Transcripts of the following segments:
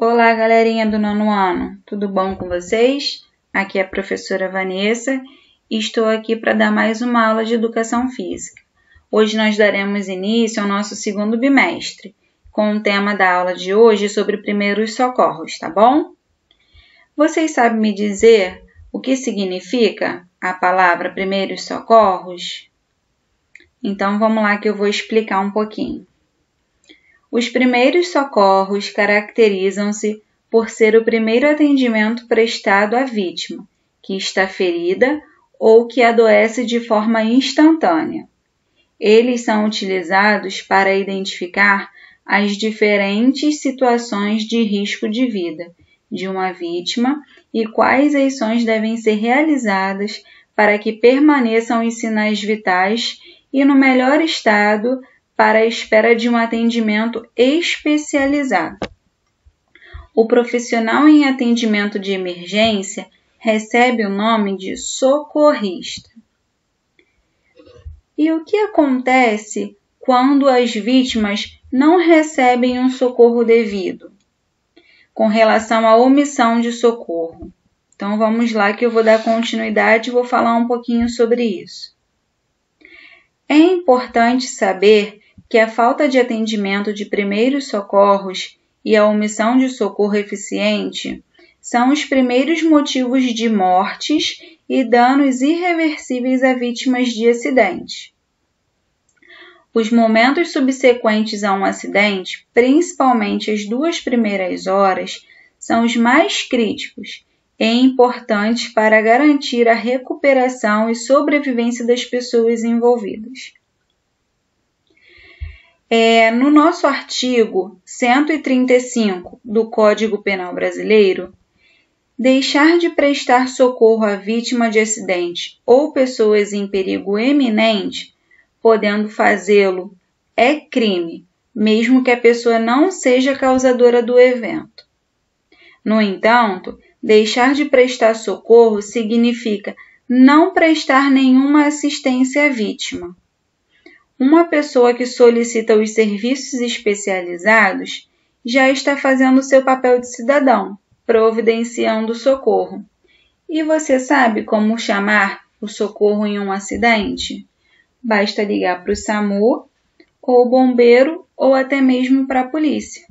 Olá, galerinha do 9º ano, tudo bom com vocês? Aqui é a professora Vanessa e estou aqui para dar mais uma aula de Educação Física. Hoje nós daremos início ao nosso segundo bimestre, com o tema da aula de hoje sobre primeiros socorros, tá bom? Vocês sabem me dizer o que significa a palavra primeiros socorros? Então vamos lá que eu vou explicar um pouquinho. Os primeiros socorros caracterizam-se por ser o primeiro atendimento prestado à vítima, que está ferida ou que adoece de forma instantânea. Eles são utilizados para identificar as diferentes situações de risco de vida de uma vítima e quais ações devem ser realizadas para que permaneçam os sinais vitais e no melhor estado para a espera de um atendimento especializado. O profissional em atendimento de emergência recebe o nome de socorrista. E o que acontece quando as vítimas não recebem um socorro devido? Com relação à omissão de socorro. Então vamos lá que eu vou dar continuidade e vou falar um pouquinho sobre isso. É importante saber que a falta de atendimento de primeiros socorros e a omissão de socorro eficiente são os primeiros motivos de mortes e danos irreversíveis a vítimas de acidente. Os momentos subsequentes a um acidente, principalmente as 2 primeiras horas, são os mais críticos e importantes para garantir a recuperação e sobrevivência das pessoas envolvidas. No nosso artigo 135 do Código Penal Brasileiro, deixar de prestar socorro à vítima de acidente ou pessoas em perigo eminente, podendo fazê-lo, é crime, mesmo que a pessoa não seja causadora do evento. No entanto, deixar de prestar socorro significa não prestar nenhuma assistência à vítima. Uma pessoa que solicita os serviços especializados já está fazendo seu papel de cidadão, providenciando o socorro. E você sabe como chamar o socorro em um acidente? Basta ligar para o SAMU, ou o bombeiro, ou até mesmo para a polícia.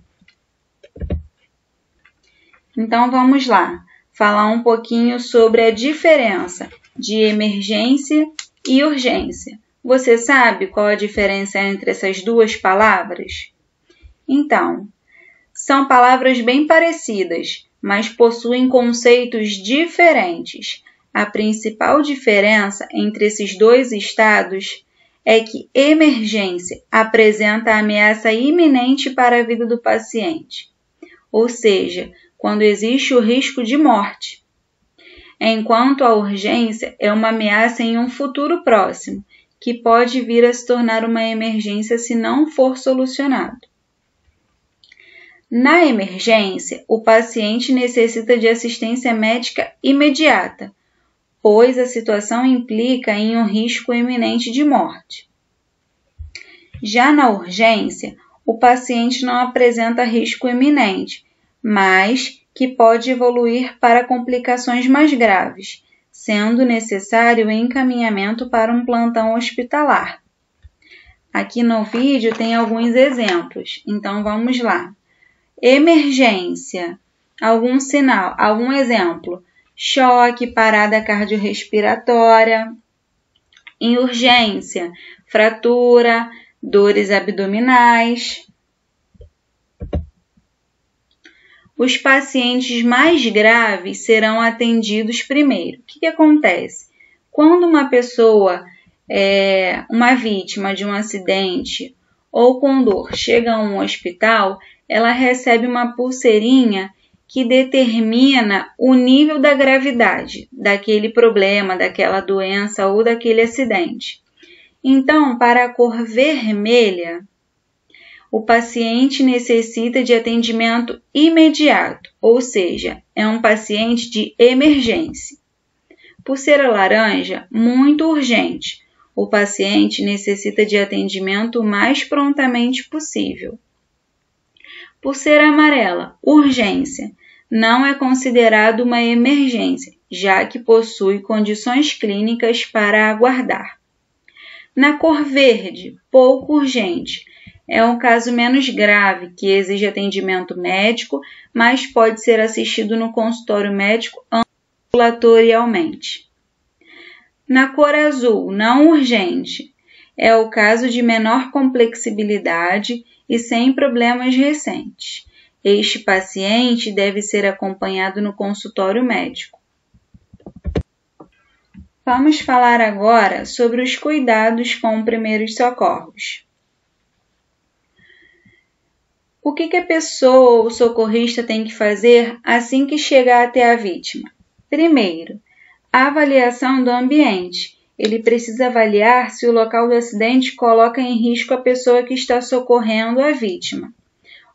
Então vamos lá, falar um pouquinho sobre a diferença de emergência e urgência. Você sabe qual a diferença entre essas 2 palavras? Então, são palavras bem parecidas, mas possuem conceitos diferentes. A principal diferença entre esses 2 estados é que emergência apresenta ameaça iminente para a vida do paciente, ou seja, quando existe o risco de morte, enquanto a urgência é uma ameaça em um futuro próximo, que pode vir a se tornar uma emergência se não for solucionado. Na emergência, o paciente necessita de assistência médica imediata, pois a situação implica em um risco iminente de morte. Já na urgência, o paciente não apresenta risco iminente, mas que pode evoluir para complicações mais graves, sendo necessário o encaminhamento para um plantão hospitalar. Aqui no vídeo tem alguns exemplos, então vamos lá. Emergência, algum sinal, algum exemplo, choque, parada cardiorrespiratória. Em urgência, fratura, dores abdominais. Os pacientes mais graves serão atendidos primeiro. O que acontece? Quando uma pessoa, uma vítima de um acidente ou com dor chega a um hospital, ela recebe uma pulseirinha que determina o nível da gravidade daquele problema, daquela doença ou daquele acidente. Então, para a cor vermelha, o paciente necessita de atendimento imediato, ou seja, é um paciente de emergência. Pulseira laranja, muito urgente. O paciente necessita de atendimento o mais prontamente possível. Por ser amarela, urgência, não é considerado uma emergência, já que possui condições clínicas para aguardar. Na cor verde, pouco urgente, é um caso menos grave, que exige atendimento médico, mas pode ser assistido no consultório médico ambulatorialmente. Na cor azul, não urgente, é o caso de menor complexibilidade e sem problemas recentes. Este paciente deve ser acompanhado no consultório médico. Vamos falar agora sobre os cuidados com primeiros socorros. O que a pessoa ou o socorrista tem que fazer assim que chegar até a vítima? Primeiro, a avaliação do ambiente. Ele precisa avaliar se o local do acidente coloca em risco a pessoa que está socorrendo a vítima.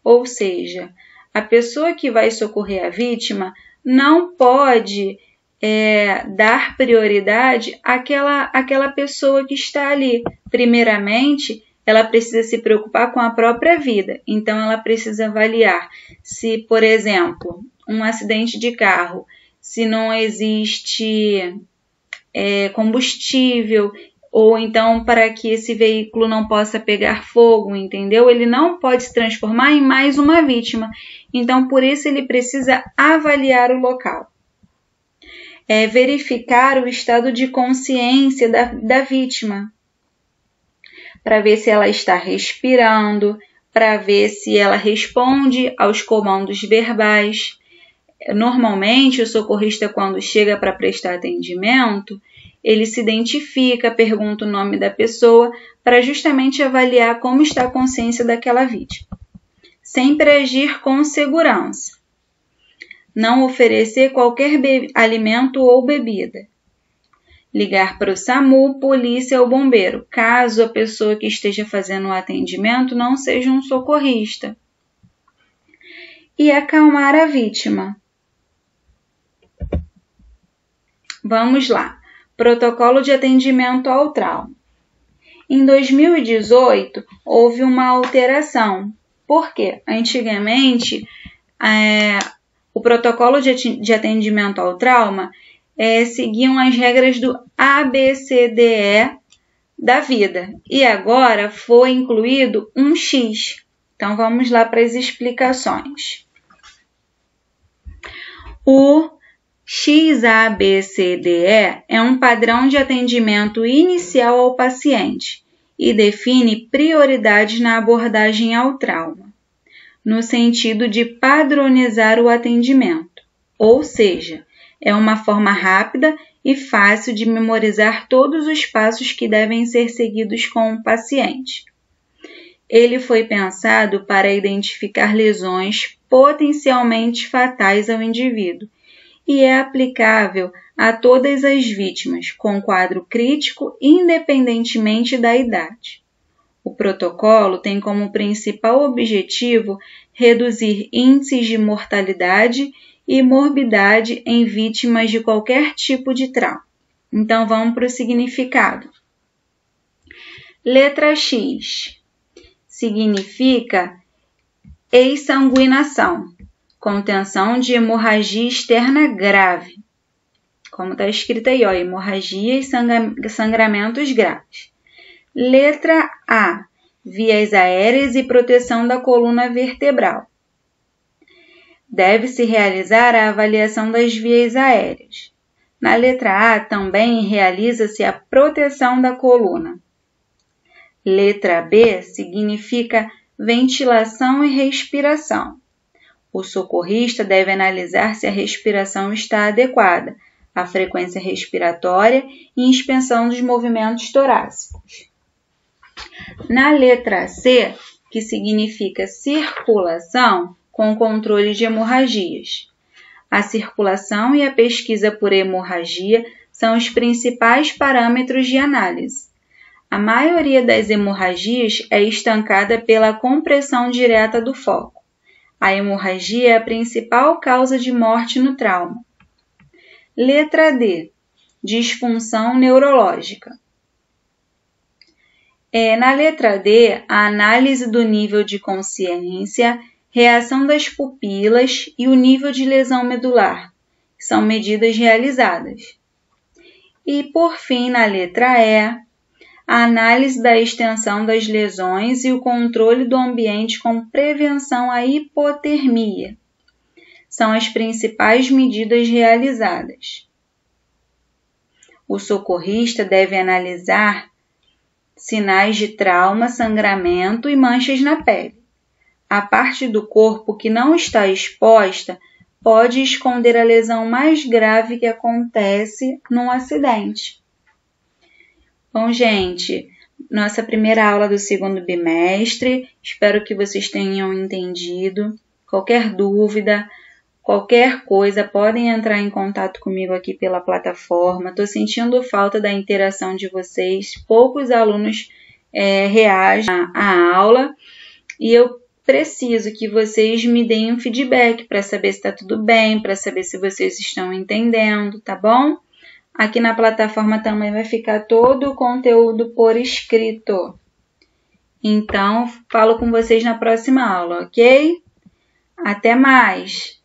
Ou seja, a pessoa que vai socorrer a vítima não pode dar prioridade àquela pessoa que está ali. Primeiramente, ela precisa se preocupar com a própria vida. Então, ela precisa avaliar se, por exemplo, um acidente de carro, se não existe combustível, ou então para que esse veículo não possa pegar fogo, entendeu? Ele não pode se transformar em mais uma vítima. Então, por isso, ele precisa avaliar o local. Verificar o estado de consciência da vítima, para ver se ela está respirando, para ver se ela responde aos comandos verbais. Normalmente, o socorrista, quando chega para prestar atendimento, ele se identifica, pergunta o nome da pessoa, para justamente avaliar como está a consciência daquela vítima. Sempre agir com segurança. Não oferecer qualquer alimento ou bebida. Ligar para o SAMU, polícia ou bombeiro, caso a pessoa que esteja fazendo o atendimento não seja um socorrista. E acalmar a vítima. Vamos lá. Protocolo de atendimento ao trauma. Em 2018, houve uma alteração. Por quê? Antigamente, o protocolo de atendimento ao trauma seguiam as regras do ABCDE da vida. E agora foi incluído um X. Então, vamos lá para as explicações. O XABCDE é um padrão de atendimento inicial ao paciente e define prioridades na abordagem ao trauma, no sentido de padronizar o atendimento, ou seja, é uma forma rápida e fácil de memorizar todos os passos que devem ser seguidos com o paciente. Ele foi pensado para identificar lesões potencialmente fatais ao indivíduo e é aplicável a todas as vítimas com quadro crítico, independentemente da idade. O protocolo tem como principal objetivo reduzir índices de mortalidade e morbidade em vítimas de qualquer tipo de trauma. Então, vamos para o significado. Letra X significa exsanguinação, contenção de hemorragia externa grave. Como está escrito aí, hemorragia e sangramentos graves. Letra A, vias aéreas e proteção da coluna vertebral. Deve-se realizar a avaliação das vias aéreas. Na letra A, também realiza-se a proteção da coluna. Letra B significa ventilação e respiração. O socorrista deve analisar se a respiração está adequada, a frequência respiratória e inspeção dos movimentos torácicos. Na letra C, que significa circulação, com controle de hemorragias. A circulação e a pesquisa por hemorragia são os principais parâmetros de análise. A maioria das hemorragias é estancada pela compressão direta do foco. A hemorragia é a principal causa de morte no trauma. Letra D. Disfunção neurológica. Na letra D, a análise do nível de consciência, reação das pupilas e o nível de lesão medular, que são medidas realizadas. E, por fim, na letra E, a análise da extensão das lesões e o controle do ambiente com prevenção à hipotermia. São as principais medidas realizadas. O socorrista deve analisar sinais de trauma, sangramento e manchas na pele. A parte do corpo que não está exposta pode esconder a lesão mais grave que acontece num acidente. Bom, gente, nossa primeira aula do segundo bimestre, espero que vocês tenham entendido. Qualquer dúvida, qualquer coisa, podem entrar em contato comigo aqui pela plataforma. Estou sentindo falta da interação de vocês, poucos alunos reagem à aula e eu preciso que vocês me deem um feedback para saber se está tudo bem, para saber se vocês estão entendendo, tá bom? Aqui na plataforma também vai ficar todo o conteúdo por escrito. Então, falo com vocês na próxima aula, ok? Até mais!